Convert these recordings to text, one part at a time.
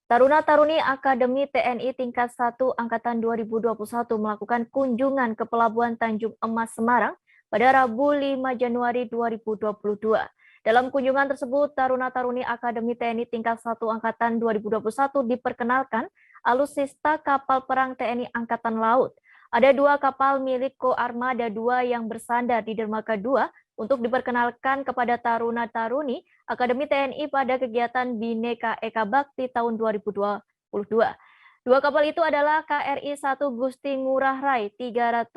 Taruna-taruni Akademi TNI tingkat 1 Angkatan 2021 melakukan kunjungan ke Pelabuhan Tanjung Emas Semarang pada Rabu 5 Januari 2022. Dalam kunjungan tersebut, taruna-taruni Akademi TNI tingkat 1 Angkatan 2021 diperkenalkan alutsista kapal perang TNI Angkatan Laut. Ada 2 kapal milik Koarmada 2 yang bersandar di dermaga 2 untuk diperkenalkan kepada taruna-taruni Akademi TNI pada kegiatan Bhinneka Eka Bakti tahun 2022. Dua kapal itu adalah KRI 1 Gusti Ngurah Rai 332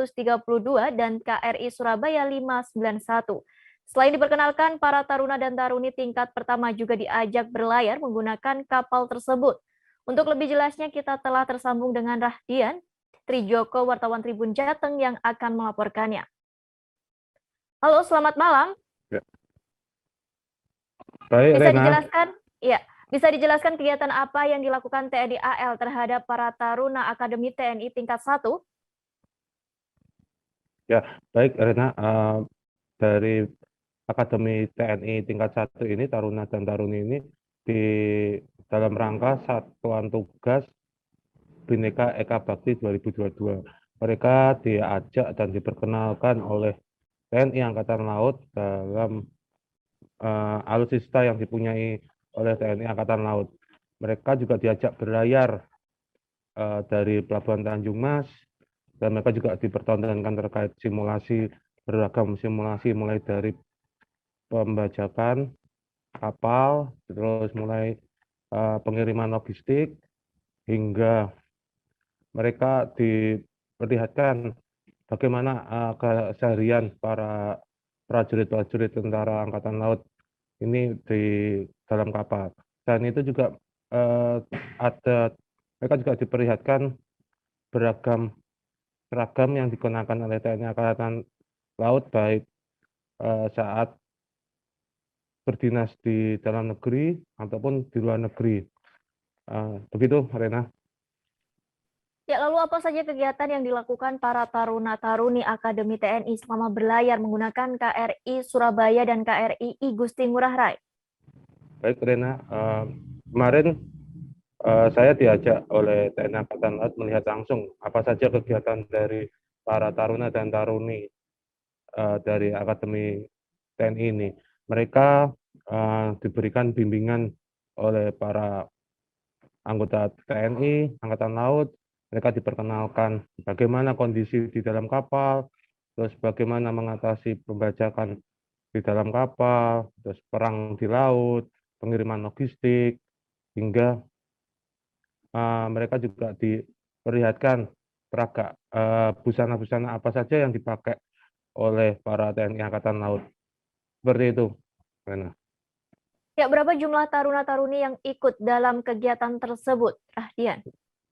dan KRI Surabaya 591. Selain diperkenalkan, para taruna dan taruni tingkat pertama juga diajak berlayar menggunakan kapal tersebut. Untuk lebih jelasnya, kita telah tersambung dengan Rahdian Trijoko, wartawan Tribun Jateng yang akan melaporkannya. Halo, selamat malam. Ya. Baik, Bisa Rena. dijelaskan? Ya, bisa dijelaskan kegiatan apa yang dilakukan TNI AL terhadap para taruna Akademi TNI tingkat 1? Ya, baik, Rena. Dari Akademi TNI tingkat 1 ini, taruna dan taruni ini di dalam rangka Satuan Tugas Bhinneka Eka Bakti 2022. Mereka diajak dan diperkenalkan oleh TNI Angkatan Laut dalam alutsista yang dipunyai oleh TNI Angkatan Laut. Mereka juga diajak berlayar dari Pelabuhan Tanjung Mas, dan mereka juga dipertontonkan terkait simulasi, beragam simulasi, mulai dari pembajakan kapal, terus mulai pengiriman logistik, hingga mereka diperlihatkan bagaimana keseharian para prajurit-prajurit tentara Angkatan Laut ini di dalam kapal. Dan itu juga mereka juga diperlihatkan beragam seragam yang dikenakan oleh TNI Angkatan Laut, baik saat berdinas di dalam negeri ataupun di luar negeri. Begitu, Rena. Ya, lalu apa saja kegiatan yang dilakukan para taruna-taruni Akademi TNI selama berlayar menggunakan KRI Surabaya dan KRI I Gusti Ngurah Rai? Baik, Rena. Kemarin saya diajak oleh TNI Angkatan Laut melihat langsung apa saja kegiatan dari para taruna dan taruni dari Akademi TNI ini. Mereka diberikan bimbingan oleh para anggota TNI Angkatan Laut. Mereka diperkenalkan bagaimana kondisi di dalam kapal, terus bagaimana mengatasi pembajakan di dalam kapal, terus perang di laut, pengiriman logistik, hingga mereka juga diperlihatkan busana-busana apa saja yang dipakai oleh para TNI Angkatan Laut. Seperti itu, Rena. Ya, berapa jumlah taruna-taruni yang ikut dalam kegiatan tersebut, Rahdian?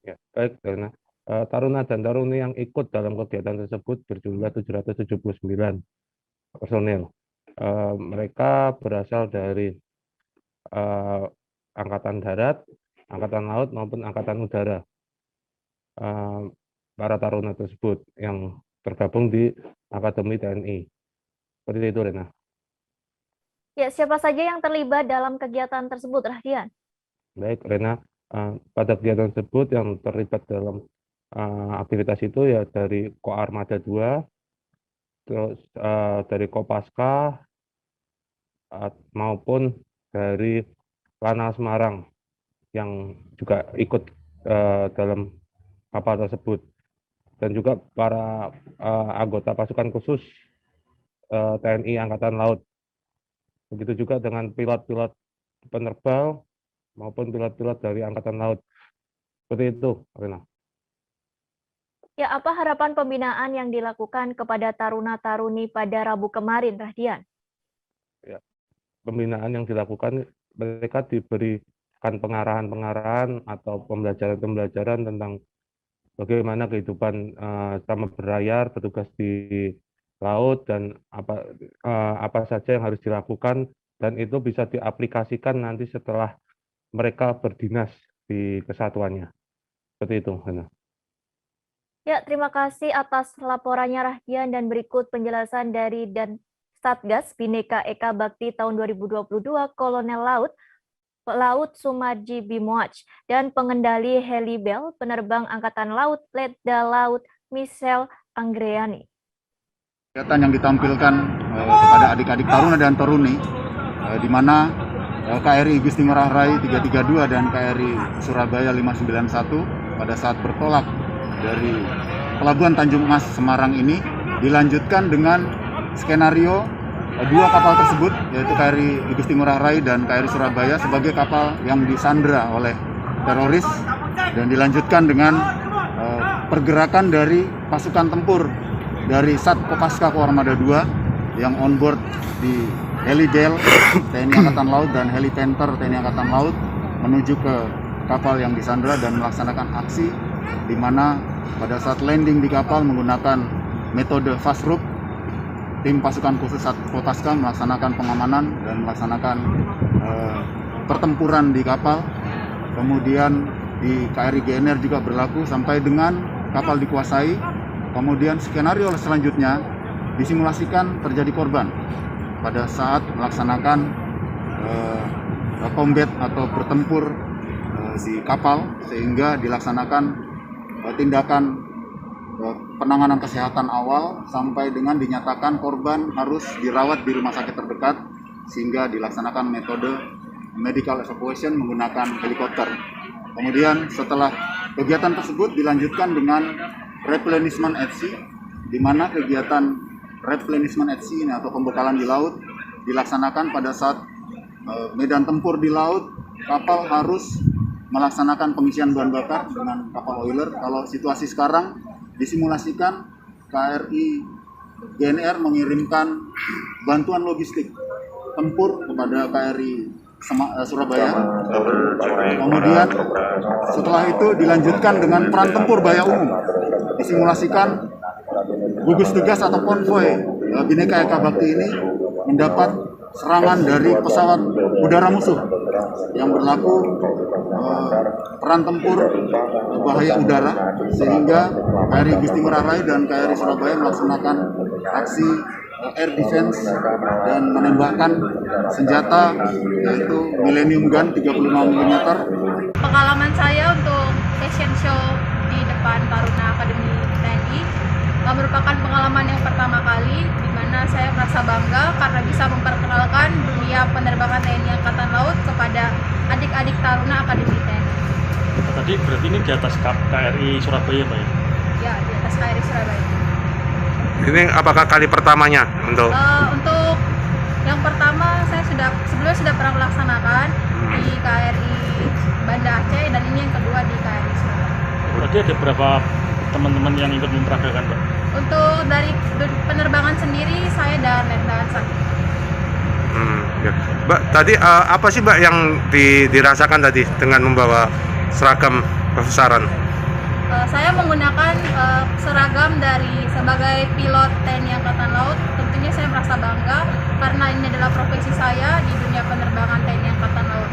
Ya, baik, Rena. Taruna dan taruni yang ikut dalam kegiatan tersebut berjumlah 779 personil. Mereka berasal dari Angkatan Darat, Angkatan Laut, maupun Angkatan Udara. Para taruna tersebut yang tergabung di Akademi TNI. Seperti itu, Rena. Ya, siapa saja yang terlibat dalam kegiatan tersebut, Rahdian? Baik, Rena. Pada kegiatan tersebut yang terlibat dalam aktivitas itu ya dari Koarmada 2, terus dari Kopaska, maupun dari Lanal Semarang yang juga ikut dalam kapal tersebut. Dan juga para anggota pasukan khusus TNI Angkatan Laut. Begitu juga dengan pilot-pilot penerbang maupun pilot-pilot dari Angkatan Laut. Seperti itu, Rena. Ya, apa harapan pembinaan yang dilakukan kepada taruna-taruni pada Rabu kemarin, Rahdian? Ya, pembinaan yang dilakukan, mereka diberikan pengarahan-pengarahan atau pembelajaran-pembelajaran tentang bagaimana kehidupan selama berlayar, bertugas di laut, dan apa saja yang harus dilakukan, dan itu bisa diaplikasikan nanti setelah mereka berdinas di kesatuannya. Seperti itu, Hana. Ya, terima kasih atas laporannya Rahdian, dan berikut penjelasan dari Dan Satgas Bhinneka Eka Bakti tahun 2022 Kolonel Laut Laut Sumarji Bimoaj dan pengendali heli Bell penerbang Angkatan Laut Letda Laut Michelle Anggreani. Kegiatan yang ditampilkan kepada adik-adik taruna dan taruni di mana KRI Igusti Ngurah Rai 332 dan KRI Surabaya 591 pada saat bertolak dari Pelabuhan Tanjung Emas Semarang ini dilanjutkan dengan skenario dua kapal tersebut, yaitu KRI Igusti Ngurah Rai dan KRI Surabaya sebagai kapal yang disandra oleh teroris, dan dilanjutkan dengan pergerakan dari pasukan tempur dari Sat Kopaska Koarmada 2 yang on board di heli Bell TNI Angkatan Laut dan heli Panther TNI Angkatan Laut menuju ke kapal yang disandra dan melaksanakan aksi, di mana pada saat landing di kapal menggunakan metode fast rope, tim pasukan khusus Sat Kopaska melaksanakan pengamanan dan melaksanakan pertempuran di kapal. Kemudian di KRI GNR juga berlaku sampai dengan kapal dikuasai. Kemudian skenario selanjutnya disimulasikan terjadi korban pada saat melaksanakan combat atau bertempur si kapal, sehingga dilaksanakan tindakan penanganan kesehatan awal sampai dengan dinyatakan korban harus dirawat di rumah sakit terdekat, sehingga dilaksanakan metode medical evacuation menggunakan helikopter. Kemudian setelah kegiatan tersebut dilanjutkan dengan replenishment at sea, di mana kegiatan replenishment at sea ini atau pembekalan di laut dilaksanakan pada saat medan tempur di laut, kapal harus melaksanakan pengisian bahan bakar dengan kapal oiler. Kalau situasi sekarang disimulasikan KRI GNR mengirimkan bantuan logistik tempur kepada KRI Surabaya. Kemudian setelah itu dilanjutkan dengan peran tempur baya umum. Disimulasikan gugus tugas atau konvoi Bhinneka Eka Bakti ini mendapat serangan dari pesawat udara musuh yang berlaku peran tempur bahaya udara, sehingga KRI Igusti Ngurah Rai dan KRI Surabaya melaksanakan aksi air defense dan menembakkan senjata yaitu Millennium Gun 35 mm. Pengalaman saya untuk fashion show di depan Taruna Akademi TNI merupakan pengalaman yang pertama kali, di mana saya merasa bangga karena bisa memperkenalkan dunia penerbangan TNI Angkatan Laut kepada adik-adik Taruna Akademi TNI. Tadi berarti ini di atas KRI Surabaya, Pak ya? Ya, di atas KRI Surabaya. Ini apakah kali pertamanya untuk? Untuk yang pertama saya sebelumnya sudah pernah melaksanakan di KRI Banda Aceh, dan ini yang kedua di KRI Surabaya. Berarti ada berapa teman-teman yang ikut memperagakan, Pak? Untuk dari penerbangan sendiri saya dan Letnan Satu. Ya. Mbak, tadi apa sih Mbak yang dirasakan tadi dengan membawa seragam kebesaran? Saya menggunakan seragam dari sebagai pilot TNI Angkatan Laut. Tentunya saya merasa bangga karena ini adalah profesi saya di dunia penerbangan TNI Angkatan Laut.